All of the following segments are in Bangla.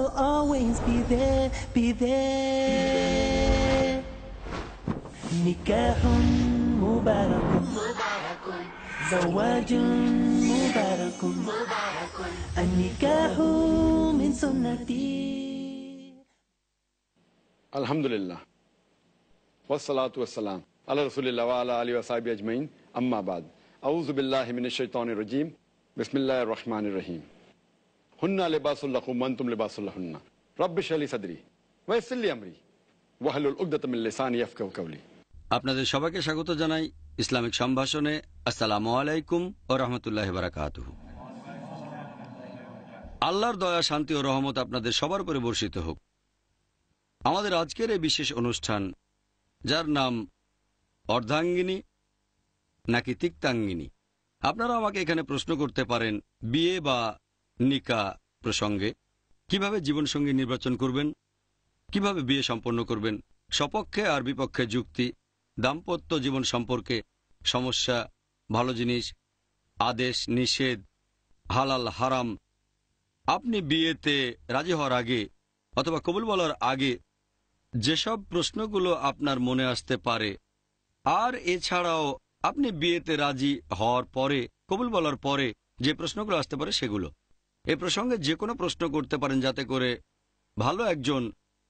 will always be there, be there. نكاح مبارك زواج مبارك النكاح من سنتي. আলহামদুলিল্লাহ ওয়াসসালাতু ওয়াসসালাম আলা রাসূলিল্লাহ ওয়া আলা আলিহি ওয়া সাহবিহি আজমাইন আম্মা বাদ আউযু বিল্লাহি মিনাশ শাইতানির রাজীম বিসমিল্লাহির রহমানির রহিম হুন্না লিবাসুল লাকুম ওয়া আনতুম লিবাসুল লাহুন্না রাব্বি ইশরাহ লি সাদরি ওয়া ইয়াসসির লি আমরি ওয়াহলুল উকদাতাম মিন লিসানি ইয়াফকাহু কাওলি। আপনাদের সবাইকে স্বাগত জানাই ইসলামিক সম্ভাষণে। আসসালামু আলাইকুম ওয়া রাহমাতুল্লাহি ওয়া বারাকাতুহু। আল্লাহর দয়া, শান্তি ও রহমত আপনাদের সবার উপরে বর্ষিত হোক। আমাদের আজকের এই বিশেষ অনুষ্ঠান, যার নাম অর্ধাঙ্গিনী নাকি তিক্তাঙ্গিনী। আপনারা আমাকে এখানে প্রশ্ন করতে পারেন বিয়ে বা নিকা প্রসঙ্গে কিভাবে জীবনসঙ্গী নির্বাচন করবেন, কিভাবে বিয়ে সম্পন্ন করবেন, সপক্ষে আর বিপক্ষে যুক্তি, দাম্পত্য জীবন সম্পর্কে সমস্যা, ভালো জিনিস, আদেশ নিষেধ, হালাল হারাম। আপনি বিয়েতে রাজি হওয়ার আগে অথবা কবুল বলার আগে যেসব প্রশ্নগুলো আপনার মনে আসতে পারে, আর এছাড়াও আপনি বিয়েতে রাজি হওয়ার পরে কবুল বলার পরে যে প্রশ্নগুলো আসতে পারে সেগুলো। এ প্রসঙ্গে যে কোনো প্রশ্ন করতে পারেন যাতে করে ভালো একজন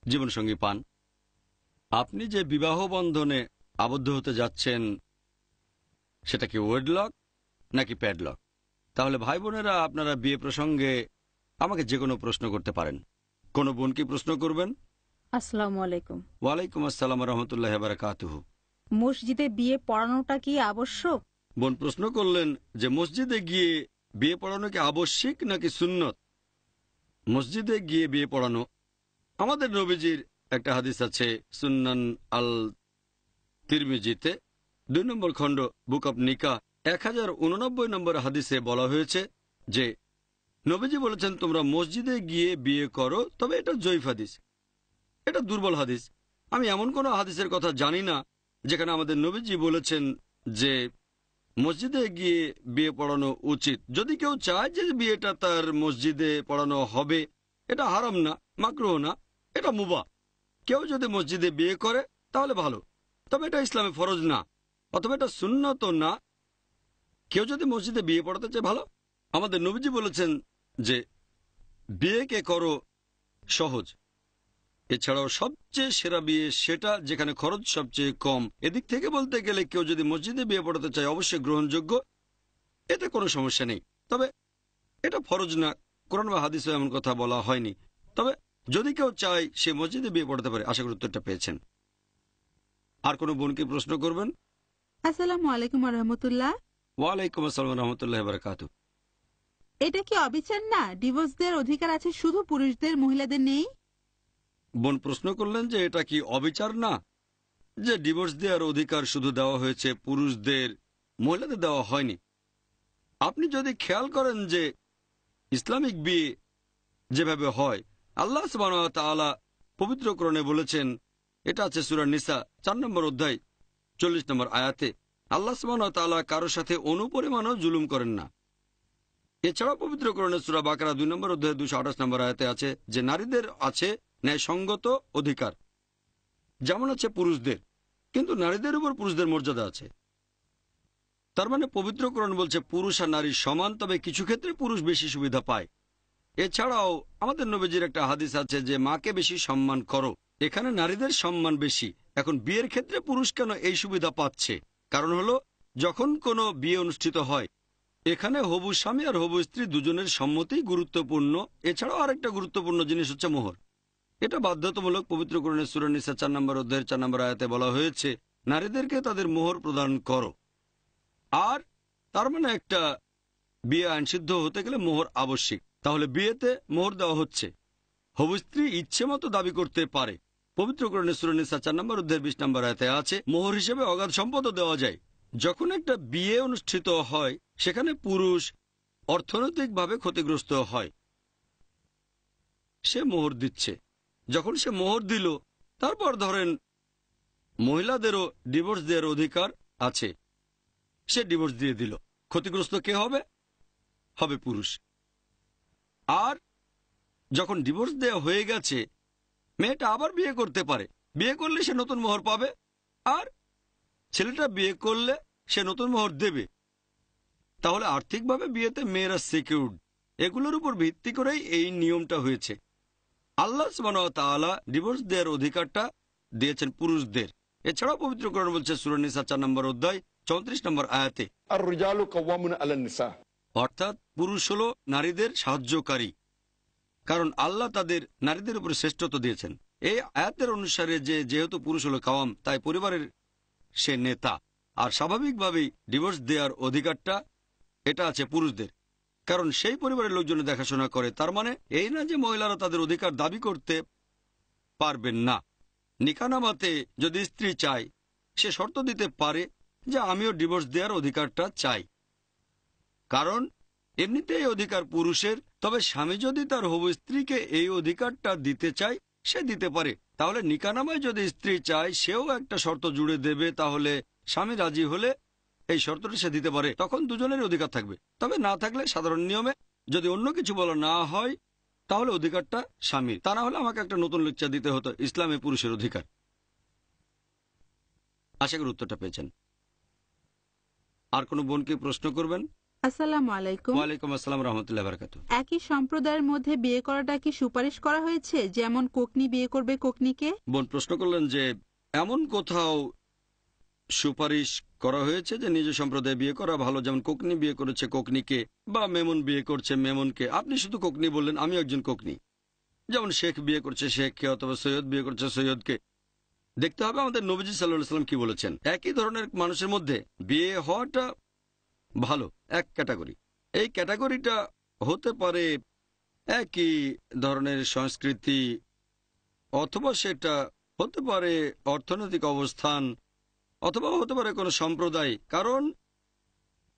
জীবনসঙ্গী পান। আপনি যে বিবাহ বন্ধনে আবদ্ধ হতে যাচ্ছেন সেটা কি ওয়েডলক নাকি প্যাডলক? তাহলে ভাই বোনেরা, আপনারা বিয়ে প্রসঙ্গে আমাকে যে কোনো প্রশ্ন করতে পারেন। কোন বোন কি প্রশ্ন করবেন? আসসালামু আলাইকুম। ওয়ালাইকুম আসসালাম ওয়া রাহমাতুল্লাহি ওয়া বারাকাতুহু। মসজিদে বিয়ে পড়ানোটা কি আবশ্যক? বোন প্রশ্ন করলেন যে মসজিদে গিয়ে বিয়ে পড়ানো কি আবশ্যিক নাকি সুন্নত। মসজিদে গিয়ে বিয়ে পড়ানো, আমাদের নবীজির একটা হাদিস আছে সুন্নান আল তিরমিজিতে 2 নম্বর খণ্ড বুক অব নিকা 1089 নম্বর হাদিসে বলা হয়েছে যে নবীজি বলেছেন তোমরা মসজিদে গিয়ে বিয়ে করো। তবে এটা জয়ীফ হাদিস, এটা দুর্বল হাদিস। আমি এমন কোনো হাদিসের কথা জানি না যেখানে আমাদের নবীজি বলেছেন যে মসজিদে গিয়ে বিয়ে পড়ানো উচিত। যদি কেউ চায় যে বিয়েটা তার মসজিদে পড়ানো হবে, এটা হারাম না, মাকরুহ না, এটা মুবাহ। কেউ যদি মসজিদে বিয়ে করে তাহলে ভালো, তবে এটা ইসলামে ফরজ না, অথবা এটা সুন্নত না। কেউ যদি মসজিদে বিয়ে পড়াতে চায় ভালো। আমাদের নবীজি বলেছেন যে বিয়েকে করো সহজ। এছাড়াও সবচেয়ে সেরা বিয়ে সেটা যেখানে খরচ সবচেয়ে কম। এদিক থেকে বলতে গেলে কেউ যদি মসজিদে বিয়ে পড়াতে চায় অবশ্যই গ্রহণযোগ্য, এতে কোনো সমস্যা নেই। তবে এটা ফরজ না, কোরআন বা হাদিসে এমন কথা বলা হয়নি। তবে যদি কেউ চায় সে মসজিদে বিয়ে পড়াতে পারে। আশা করি উত্তরটা পেয়েছেন। আর কোনো বোনকে প্রশ্ন করবেন? আসসালামু আলাইকুম ওয়া রাহমাতুল্লাহ। ওয়ালাইকুম আসসালাম ওয়া রাহমাতুল্লাহি ওয়া বারাকাতুহু। এটা কি অবিচার না? ডিভোর্স দেওয়ার অধিকার আছে শুধু পুরুষদের, মহিলাদের নেই? বোন প্রশ্ন করলেন যে এটা কি অবিচার না যে ডিভোর্স দেওয়ার অধিকার শুধু দেওয়া হয়েছে পুরুষদের, মহিলাদের দেওয়া হয়নি। আপনি যদি খেয়াল করেন যে ইসলামিক বিয়ে যেভাবে হয়, আল্লাহ সুবহানাহু ওয়া তাআলা পবিত্র কোরআনে বলেছেন, এটা আছে সূরা নিসা 4 নম্বর অধ্যায় 40 নম্বর আয়াতে, আল্লাহ সুবহানাহু ওয়া তাআলা কারো সাথে অনুপরিমাণও জুলুম করেন না। এছাড়াও পবিত্র কোরআনে সূরা বাকারা 2 নম্বর অধ্যায় 228 নম্বর আয়াতে আছে যে নারীদের আছে ন্যায়সঙ্গত অধিকার, যেমন আছে পুরুষদের, কিন্তু নারীদের উপর পুরুষদের মর্যাদা আছে। তার মানে পবিত্র কোরআন বলছে পুরুষ আর নারী সমান, তবে কিছু ক্ষেত্রে পুরুষ বেশি সুবিধা পায়। এছাড়াও আমাদের নবীজির একটা হাদিস আছে যে মাকে বেশি সম্মান করো। এখানে নারীদের সম্মান বেশি। এখন বিয়ের ক্ষেত্রে পুরুষ কেন এই সুবিধা পাচ্ছে? কারণ হলো যখন কোনো বিয়ে অনুষ্ঠিত হয়, এখানে হবু স্বামী আর হবু স্ত্রী দুজনের সম্মতি গুরুত্বপূর্ণ। এছাড়াও আরেকটা গুরুত্বপূর্ণ জিনিস হচ্ছে মোহর। এটা বাধ্যতামূলক। পবিত্র কোরআনের সূরা নিসা 4 নম্বর অধ্যায়ের 4 নম্বর আয়াতে বলা হয়েছে নারীদেরকে তাদের মোহর প্রদান করো। আর তার মানে একটা বিয়ে আইনসিদ্ধ হতে গেলে মোহর আবশ্যিক। তাহলে বিয়েতে মোহর দেওয়া হচ্ছে। হবু স্ত্রী ইচ্ছে মতো দাবি করতে পারে। পবিত্র কোরআনের সূরা নিসা 4 নম্বর অধ্যায়ের 20 নম্বর আয়াতে আছে মোহর হিসেবে অগাধ সম্পদও দেওয়া যায়। যখন একটা বিয়ে অনুষ্ঠিত হয় সেখানে পুরুষ অর্থনৈতিকভাবে ক্ষতিগ্রস্ত হয়, সে মোহর দিচ্ছে। যখন সে মোহর দিল, তারপর ধরেন মহিলাদেরও ডিভোর্স দেওয়ার অধিকার আছে, সে ডিভোর্স দিয়ে দিল। ক্ষতিগ্রস্ত কে হবে? হবে পুরুষ। আর যখন ডিভোর্স দেওয়া হয়ে গেছে মেয়েটা আবার বিয়ে করতে পারে, বিয়ে করলে সে নতুন মোহর পাবে, আর ছেলেটা বিয়ে করলে সে নতুন মোহর দেবে। তাহলে আর্থিকভাবে বিয়েতে মেয়েরা সিকিউরড। এগুলোর উপর ভিত্তি করেই এই নিয়মটা হয়েছে। আল্লাহ সুবহানাহু ওয়া তাআলা ডিভোর্স দেওয়ার অধিকারটা দিয়েছেন পুরুষদের। এছাড়াও পবিত্র কোরআন বলছে সূরা নিসা 4 নম্বর অধ্যায় 34 নম্বর আয়াতে, আর রিজালু কাওয়ামুন আলান নিসা, অর্থাৎ পুরুষ হলো নারীদের সাহায্যকারী, কারণ আল্লাহ তাদের নারীদের উপর শ্রেষ্ঠত্ব দিয়েছেন। এই আয়াতের অনুসারে যেহেতু পুরুষ হলো কাওয়াম, তাই পরিবারের সে নেতা, আর স্বাভাবিকভাবেই ডিভোর্স দেওয়ার অধিকারটা এটা আছে পুরুষদের, কারণ সেই পরিবারের লোকজন দেখাশোনা করে। তার মানে এই না যে মহিলারা তাদের অধিকার দাবি করতে পারবেন না। নিকাহনামাতে যদি স্ত্রী চায়, সে শর্ত দিতে পারে যে আমিও ডিভোর্স দেওয়ার অধিকারটা চাই, কারণ এমনিতে এই অধিকার পুরুষের। তবে স্বামী যদি তার হবু স্ত্রীকে এই অধিকারটা দিতে চায়, সে দিতে পারে। তাহলে নিকাহনামায় যদি স্ত্রী চায়, সেও একটা শর্ত জুড়ে দেবে, তাহলে স্বামী রাজি হলে এই শর্তটা সে দিতে পারে, তখন দুজনেরই অধিকার থাকবে। তবে না থাকলে সাধারণ নিয়মে যদি অন্য কিছু বলা না হয়, তাহলে অধিকারটা স্বামীর। তা না হলে আমাকে একটা নতুন লেকচার দিতে হতো ইসলামে পুরুষের অধিকার। আশা করি উত্তরটা পেয়েছেন। আর কোনো বোন কি প্রশ্ন করবেন? আসসালামু আলাইকুম। ওয়ালাইকুম আসসালাম রহমতুল্লাহ বারাকাতু। একই সম্প্রদায়ের মধ্যে বিয়ে করাটা কি সুপারিশ করা হয়েছে, যেমন কোকনি বিয়ে করবে কোকনিকে? বোন প্রশ্ন করলেন যে এমন কোথাও সুপারিশ করা হয়েছে যে নিজ সম্প্রদায়ে বিয়ে করা ভালো, যেমন কোকনি বিয়ে করেছে কোকনিকে, বা মেমন বিয়ে করছে মেমনকে। আপনি শুধু কোকনি বললেন, আমি একজন কোকনি। যেমন শেখ বিয়ে করছে শেখকে, অথবা সৈয়দ বিয়ে করছে সৈয়দকে। দেখতে হবে আমাদের নবীজি সাল্লাল্লাহু আলাইহি ওয়াসাল্লাম কি বলেছেন। একই ধরনের মানুষের মধ্যে বিয়ে হওয়াটা ভালো, এক ক্যাটাগরি। এই ক্যাটাগরিটা হতে পারে একই ধরনের সংস্কৃতি, অথবা সেটা হতে পারে অর্থনৈতিক অবস্থান, অথবা হতে পারে কোনো সম্প্রদায়, কারণ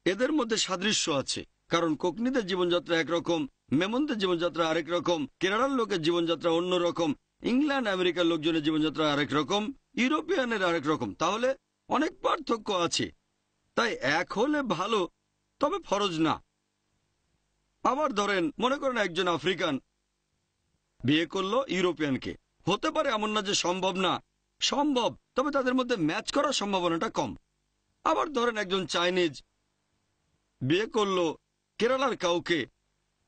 এদের মধ্যে সাদৃশ্য আছে। কারণ কোকনিদের জীবনযাত্রা একরকম, মেমনদের জীবনযাত্রা আরেক রকম, কেরালার লোকের জীবনযাত্রা অন্য রকম, ইংল্যান্ড আমেরিকার লোকজনের জীবনযাত্রা আরেক রকম, ইউরোপিয়ানের আরেক রকম। তাহলে অনেক পার্থক্য আছে। তাই এক হলে ভালো, তবে ফরজ না। আবার ধরেন, মনে করেন একজন আফ্রিকান বিয়ে করলো ইউরোপিয়ানকে। হতে পারে এমন না যে সম্ভব না, সম্ভব, তবে তাদের মধ্যে ম্যাচ করার সম্ভাবনাটা কম। আবার ধরেন একজন চাইনিজ বিয়ে করলো কেরালার কাউকে।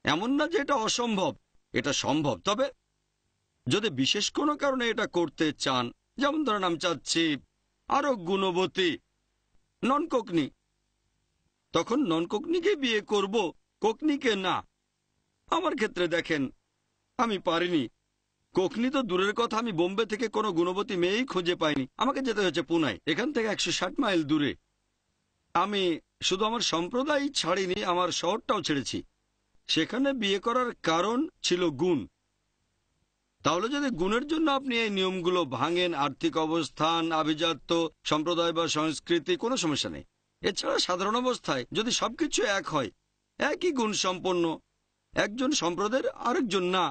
এমন না যে এটা অসম্ভব, এটা সম্ভব। তবে যদি বিশেষ কোনো কারণে এটা করতে চান, যেমন ধরেন আমি চাচ্ছি আরো গুণবতী নন কোকনি, তখন নন কোকনিকে বিয়ে করব, কোকনিকে না। আমার ক্ষেত্রে দেখেন, আমি পারিনি। কোকনি তো দূরের কথা, আমি বোম্বে থেকে কোনো গুণবতী মেয়েই খুঁজে পাইনি। আমাকে যেতে হয়েছে পুনায়, এখান থেকে 160 মাইল দূরে। আমি শুধু আমার সম্প্রদায় ছাড়িনি, আমার শহরটাও ছেড়েছি। সেখানে বিয়ে করার কারণ ছিল গুণ। তাহলে যদি গুণের জন্য আপনি এই নিয়মগুলো ভাঙেন, আর্থিক অবস্থান, আভিজাত্য, সম্প্রদায় বা সংস্কৃতি, কোনো সমস্যা নেই। এছাড়া সাধারণ অবস্থায় যদি সবকিছু এক হয়, একই গুণ সম্পন্ন, একজন সম্প্রদায়ের আরেকজন না,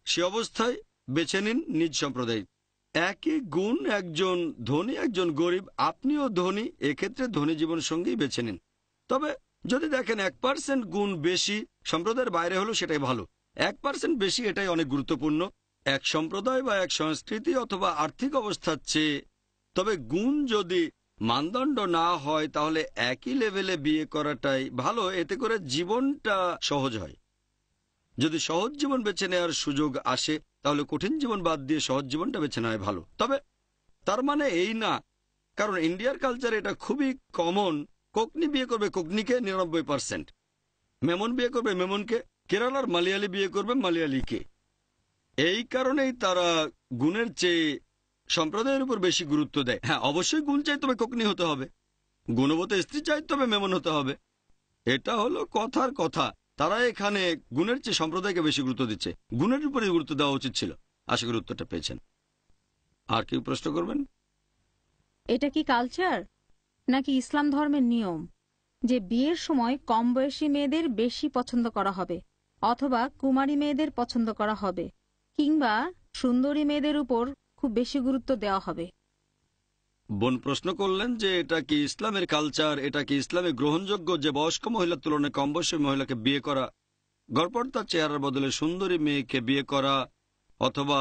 সে অবস্থায় বেছে নিন নিজ সম্প্রদায়। একই গুণ, একজন ধনী একজন গরিব, আপনিও ধনী, এক্ষেত্রে ধনী জীবন সঙ্গী বেছে নিন। তবে যদি দেখেন 1% গুণ বেশি, সম্প্রদায়ের বাইরে হলো সেটাই ভালো। 1% বেশি, এটাই অনেক গুরুত্বপূর্ণ। এক সম্প্রদায় বা এক সংস্কৃতি অথবা আর্থিক অবস্থার চেয়ে। তবে গুণ যদি মানদণ্ড না হয়, তাহলে একই লেভেলে বিয়ে করাটাই ভালো। এতে করে জীবনটা সহজ হয়। যদি সহজ জীবন বেছে নেওয়ার সুযোগ আসে, তাহলে কঠিন জীবন বাদ দিয়ে সহজ জীবনটা বেছে নেওয়া ভালো। তবে তার মানে এই না, কারণ ইন্ডিয়ার কালচারে এটা খুবই কমন, কোকনি বিয়ে করবে কোকনিকে 99%, মেমন বিয়ে করবে মেমনকে, কেরালার মালয়ালি বিয়ে করবে মালয়ালিকে। এই কারণেই তারা গুণের চেয়ে সম্প্রদায়ের উপর বেশি গুরুত্ব দেয়। হ্যাঁ, অবশ্যই গুণ চাই, তবে কোকনি হতে হবে। গুণবতী স্ত্রী চাই, তবে মেমন হতে হবে। এটা হলো কথার কথা। তারা এখানে গুণের চেয়ে সম্প্রদায়কে বেশি গুরুত্ব দিচ্ছে। গুণের উপরে গুরুত্ব দেওয়া উচিত ছিল। আশা করি উত্তরটা পেয়েছেন। আর কেউ প্রশ্ন করবেন? এটা কি কালচার নাকি ইসলাম ধর্মের নিয়ম যে বিয়ের সময় কম বয়সী মেয়েদের বেশি পছন্দ করা হবে, অথবা কুমারী মেয়েদের পছন্দ করা হবে, কিংবা সুন্দরী মেয়েদের উপর খুব বেশি গুরুত্ব দেওয়া হবে? বোন প্রশ্ন করলেন যে এটা কি ইসলামের কালচার, এটা কি ইসলামে গ্রহণযোগ্য যে বয়স্ক মহিলার তুলনায় কম বয়সী মহিলাকে বিয়ে করা গড়পড়তা চেহারার বদলে সুন্দরী মেয়েকে বিয়ে করা অথবা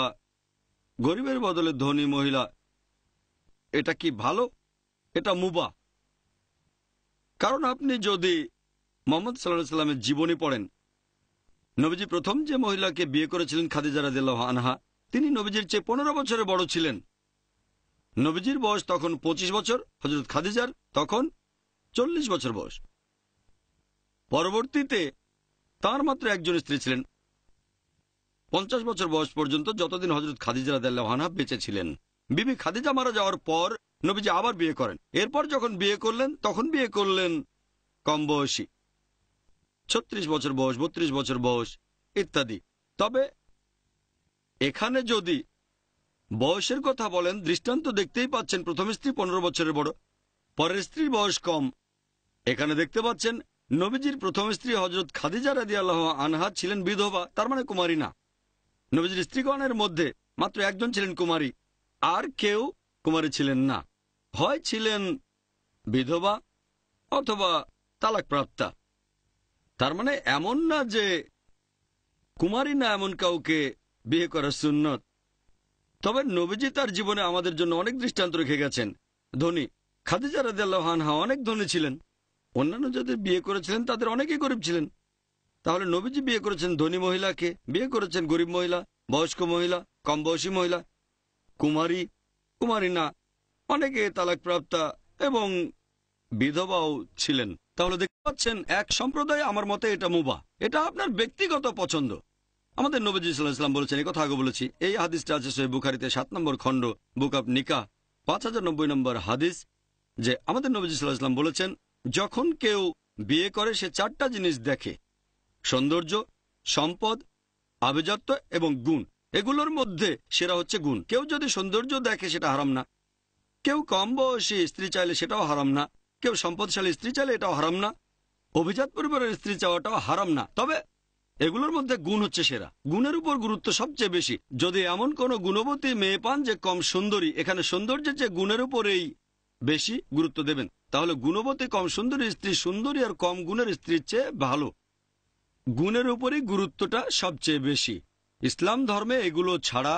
গরিবের বদলে ধনী মহিলা, এটা কি ভালো? এটা মুবাহ। কারণ আপনি যদি মুহাম্মদ সাল্লাল্লাহু আলাইহি সাল্লামের জীবনী পড়েন, নবীজি প্রথম যে মহিলাকে বিয়ে করেছিলেন খাদিজা রাদিয়াল্লাহু আনহা, তিনি নবীজির চেয়ে 15 বছরের বড় ছিলেন। নবীজির বয়স তখন 25 বছর, হযরত খাদিজার তখন 40 বছর বয়স। পরবর্তীতে তার মাত্র একজন স্ত্রী ছিলেন 50 বছর বয়স পর্যন্ত, যতদিন হযরত খাদিজা রাদিয়াল্লাহু আনহা বেঁচে ছিলেন। বিবি খাদিজা মারা যাওয়ার পর নবীজি আবার বিয়ে করেন। এরপর যখন বিয়ে করলেন তখন বিয়ে করলেন কম বয়সী, 36 বছর বয়স, 32 বছর বয়স ইত্যাদি। তবে এখানে যদি বয়সের কথা বলেন, দৃষ্টান্ত দেখতেই পাচ্ছেন প্রথম স্ত্রী 15 বছরের বড়, পরের স্ত্রীর বয়স কম। এখানে দেখতে পাচ্ছেন নবীজির প্রথম স্ত্রী হযরত খাদিজা রাদিয়াল্লাহু আনহা ছিলেন বিধবা, তার মানে কুমারী না। নবীজির স্ত্রীগণের মধ্যে মাত্র একজন ছিলেন কুমারী, আর কেউ কুমারী ছিলেন না। হয় ছিলেন বিধবা অথবা তালাকপ্রাপ্তা। তার মানে এমন না যে কুমারী না এমন কাউকে বিয়ে করা সুন্নত। তবে নবীজি তার জীবনে আমাদের জন্য অনেক দৃষ্টান্ত রেখে গেছেন। ধনী খাদিজা রাদিয়াল্লাহু আনহা অনেক ধনী ছিলেন, অন্যান্য যাদের বিয়ে করেছিলেন তাদের অনেকেই গরিব ছিলেন। তাহলে নবীজি বিয়ে করেছেন ধনী মহিলাকে, বিয়ে করেছেন গরিব মহিলা, বয়স্ক মহিলা, কম বয়সী মহিলা, কুমারী, কুমারী না, অনেকে তালাকপ্রাপ্তা এবং বিধবাও ছিলেন। তাহলে দেখতে পাচ্ছেন এক সম্প্রদায়, আমার মতে এটা মুবাহ, এটা আপনার ব্যক্তিগত পছন্দ। আমাদের নবীজি সাল্লাল্লাহু আলাইহি ওয়াসাল্লাম বলেছেন, এই কথা আগে বলেছি, এই হাদিসটা আছে সহিহ বুখারীতে 7 নম্বর খণ্ড, বুক অব নিকাহ, 5090 নম্বর হাদিস, যে আমাদের নবীজি সাল্লাল্লাহু আলাইহি ওয়াসাল্লাম বলেছেন, যখন কেউ বিয়ে করে সে 4টা জিনিস দেখে: সৌন্দর্য, সম্পদ, আভিজাত্য এবং গুণ। এগুলোর মধ্যে সেরা হচ্ছে গুণ। কেউ যদি সৌন্দর্য দেখে সেটা হারাম না, কেউ কম বয়সী স্ত্রী চাইলে সেটাও হারাম না, কেউ সম্পদশালী স্ত্রী চাইলে এটাও হারাম না, অভিজাত পরিবারের স্ত্রী চাওয়াটাও হারাম না। তবে এগুলোর মধ্যে গুণ হচ্ছে সেরা। গুণের উপর গুরুত্ব সবচেয়ে বেশি। যদি এমন কোনো গুণবতী মেয়ে পান যে কম সুন্দরী, এখানে সৌন্দর্যের চেয়ে গুণের উপরেই বেশি গুরুত্ব দেবেন। তাহলে গুণবতী কম সুন্দরী স্ত্রী সুন্দরী আর কম গুণের স্ত্রীর চেয়ে ভালো। গুণের উপরই গুরুত্বটা সবচেয়ে বেশি। ইসলাম ধর্মে এগুলো ছাড়া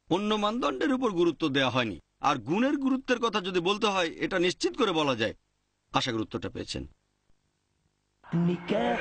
অন্য মানদণ্ডের উপর গুরুত্ব দেওয়া হয়নি। আর গুণের গুরুত্বের কথা যদি বলতে হয়, এটা নিশ্চিত করে বলা যায়। আশা গুরুত্বটা পেয়েছেন। nikah